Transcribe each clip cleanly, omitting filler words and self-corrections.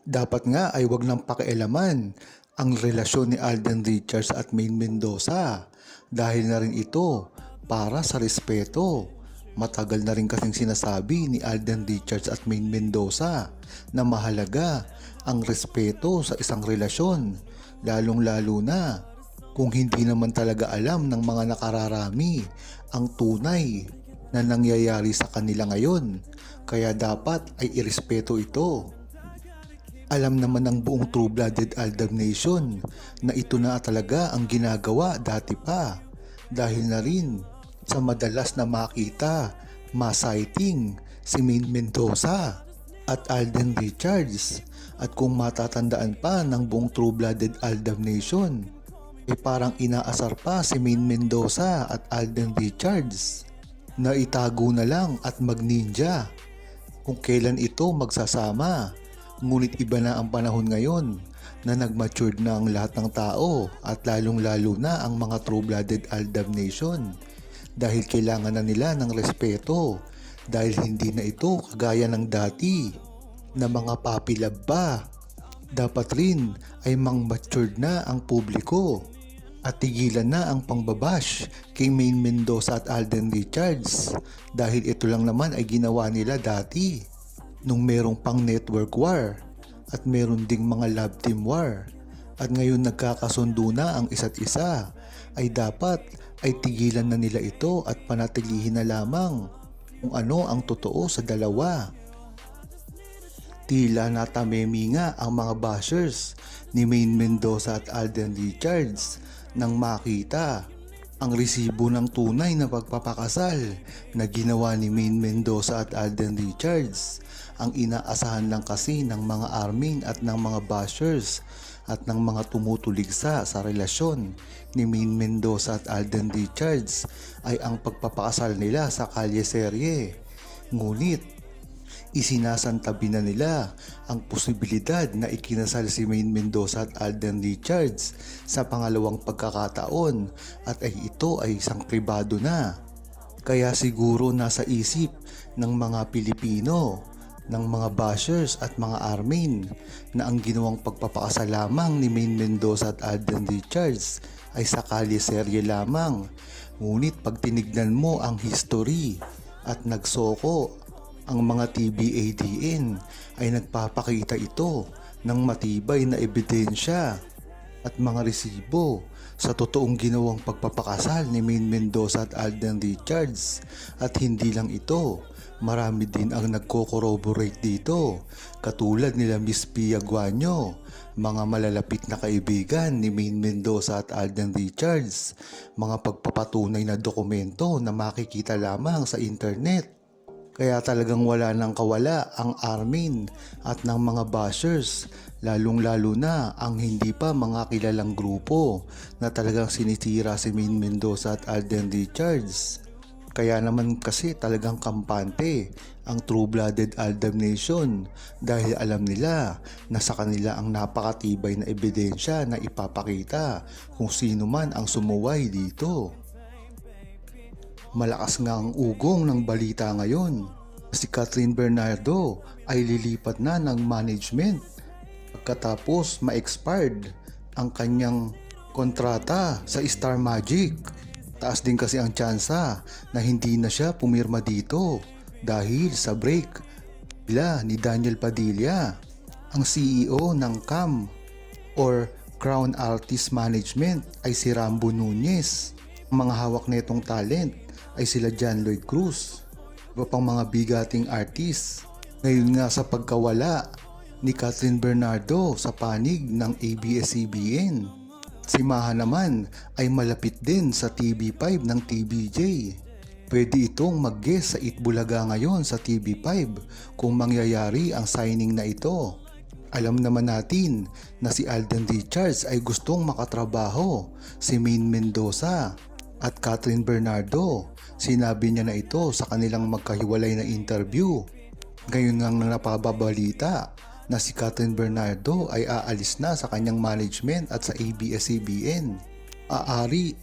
Dapat nga ay wag nang pakialaman ang relasyon ni Alden Richards at Maine Mendoza dahil na rin ito para sa respeto. Matagal na rin kasing sinasabi ni Alden Richards at Maine Mendoza na mahalaga ang respeto sa isang relasyon, lalong-lalo na kung hindi naman talaga alam ng mga nakararami ang tunay na nangyayari sa kanila ngayon, kaya dapat ay irespeto ito. Alam naman ng buong True-Blooded Aldab Nation na ito na talaga ang ginagawa dati pa dahil na rin sa madalas na makita, ma-sighting si Maine Mendoza at Alden Richards. At kung matatandaan pa ng buong True-Blooded Aldab Nation, parang inaasar pa si Maine Mendoza at Alden Richards na itago na lang at mag-ninja kung kailan ito magsasama. Ngunit iba na ang panahon ngayon na nag-matured na ang lahat ng tao at lalong-lalo na ang mga True-Blooded Aldab Nation dahil kailangan na nila ng respeto dahil hindi na ito kagaya ng dati na mga puppy love pa. Dapat rin ay mang-matured na ang publiko at tigilan na ang pangbabash kay Maine Mendoza at Alden Richards dahil ito lang naman ay ginawa nila dati nung merong pang network war at meron ding mga love team war at ngayon nagkakasundo na ang isa't isa, ay dapat ay tigilan na nila ito at panatilihin na lamang kung ano ang totoo sa dalawa. Tila natamemi nga ang mga bashers ni Maine Mendoza at Alden Richards nang makita ang resibo ng tunay na pagpapakasal na ginawa ni Maine Mendoza at Alden Richards. Ang inaasahan lang kasi ng mga armin at ng mga bashers at ng mga tumutuligsa sa relasyon ni Maine Mendoza at Alden Richards ay ang pagpapakasal nila sa kalye serye. Ngunit isinasantabi na nila ang posibilidad na ikinasal si Maine Mendoza at Alden Richards sa pangalawang pagkakataon at ito ay isang pribado na. Kaya siguro nasa isip ng mga Pilipino, ng mga bashers at mga armin na ang ginawang pagpapakasal lamang ni Maine Mendoza at Alden Richards ay sa kalye serye lamang. Ngunit pag tinignan mo ang history at nagsoko ang mga TBADN ay nagpapakita ito ng matibay na ebidensya at mga resibo sa totoong ginawang pagpapakasal ni Maine Mendoza at Alden Richards. At hindi lang ito, marami din ang nagko-corroborate dito katulad nila Miss Pia Guanyo, mga malalapit na kaibigan ni Maine Mendoza at Alden Richards, mga pagpapatunay na dokumento na makikita lamang sa internet. Kaya talagang wala nang kawala ang armin at ng mga bashers, lalong-lalo na ang hindi pa mga kilalang grupo na talagang sinitira si Maine Mendoza at Alden Richards. Kaya naman kasi talagang kampante ang True-Blooded Aldab Nation dahil alam nila na sa kanila ang napakatibay na ebidensya na ipapakita kung sino man ang sumuway dito. Malakas nga ang ugong ng balita ngayon. Si Catherine Bernardo ay lilipat na ng management pagkatapos ma-expired ang kanyang kontrata sa Star Magic. Taas din kasi ang tsansa na hindi na siya pumirma dito dahil sa break nila ni Daniel Padilla, ang CEO ng CAM or Crown Artist Management ay si Rambo Nunez. Ang mga hawak netong talent ay sila John Lloyd Cruz, iba pang mga bigating artist. Ngayon nga sa pagkawala ni Catherine Bernardo sa panig ng ABS-CBN, si Maha naman ay malapit din sa TV5 ng TVJ. Pwede itong mag-guest sa Itbulaga ngayon sa TV5 kung mangyayari ang signing na ito. Alam naman natin na si Alden Richards ay gustong makatrabaho si Maine Mendoza at Catherine Bernardo. Sinabi niya na ito sa kanilang magkahiwalay na interview. Ngayon ngang napababalita na si Catherine Bernardo ay aalis na sa kanyang management at sa ABS-CBN. Aari,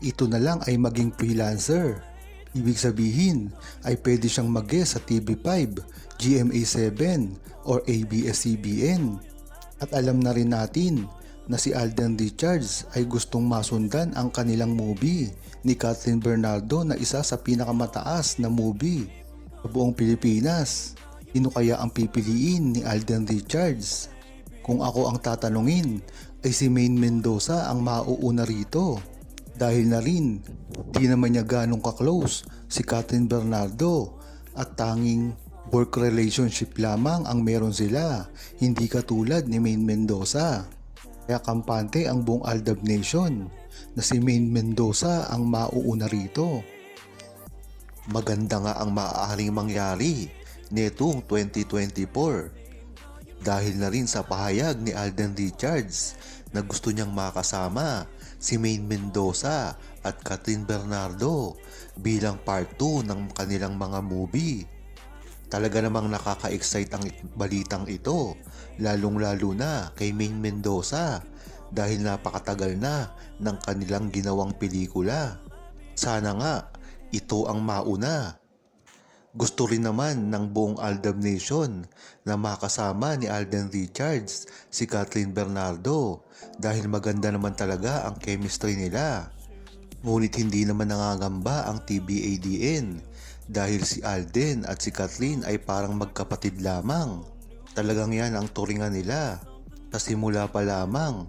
ito na lang ay maging freelancer. Ibig sabihin ay pwede siyang mag-guest sa TV5 GMA7 or ABS-CBN. At alam na rin natin na si Alden Richards ay gustong masundan ang kanilang movie ni Catherine Bernardo na isa sa pinakamataas na movie sa buong Pilipinas. Sino kaya ang pipiliin ni Alden Richards? Kung ako ang tatanungin ay si Maine Mendoza ang mauuna rito. Dahil na rin di naman niya ganong ka-close si Catherine Bernardo at tanging work relationship lamang ang meron sila, hindi katulad ni Maine Mendoza. Kaya kampante ang buong Aldab Nation na si Maine Mendoza ang mauuna rito. Maganda nga ang maaaring mangyari nitong 2024 dahil na rin sa pahayag ni Alden Richards na gusto niyang makasama si Maine Mendoza at Catherine Bernardo bilang part 2 ng kanilang mga movie. Talaga namang nakaka-excite ang balitang ito, lalong-lalo na kay Maine Mendoza dahil napakatagal na ng kanilang ginawang pelikula. Sana nga ito ang mauna. Gusto rin naman ng buong Aldab Nation na makasama ni Alden Richards si Catherine Bernardo dahil maganda naman talaga ang chemistry nila. Ngunit hindi naman nangangamba ang TBADN dahil si Alden at si Catherine ay parang magkapatid lamang. Talagang yan ang turingan nila sa simula pa lamang.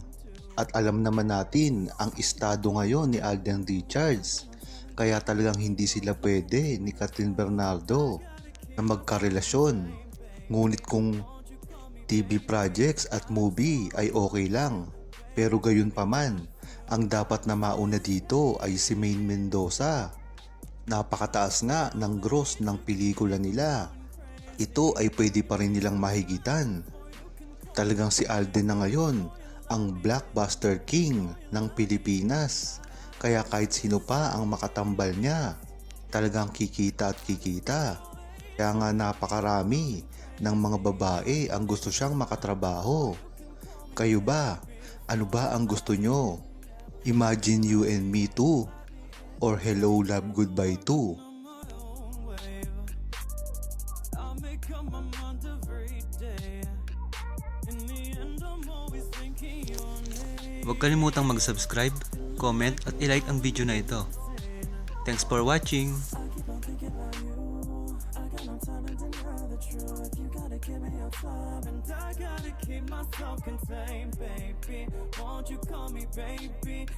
At alam naman natin ang estado ngayon ni Alden Richards. Kaya talagang hindi sila pwede ni Catherine Bernardo na magkarelasyon. Ngunit kung TV projects at movie ay okay lang. Pero gayon pa man, ang dapat na mauna dito ay si Maine Mendoza. Napakataas nga ng gross ng pelikula nila. Ito ay pwede pa rin nilang mahigitan. Talagang si Alden na ngayon ang blockbuster king ng Pilipinas. Kaya kahit sino pa ang makatambal niya, talagang kikita at kikita. Kaya nga napakarami ng mga babae ang gusto siyang makatrabaho. Kayo ba? Ano ba ang gusto nyo? Imagine You and Me Too or Hello Love Goodbye Too? Huwag kalimutang mag-subscribe, comment at i-like ang video na ito. Thanks for watching! Keep myself contained, baby. Won't you call me baby?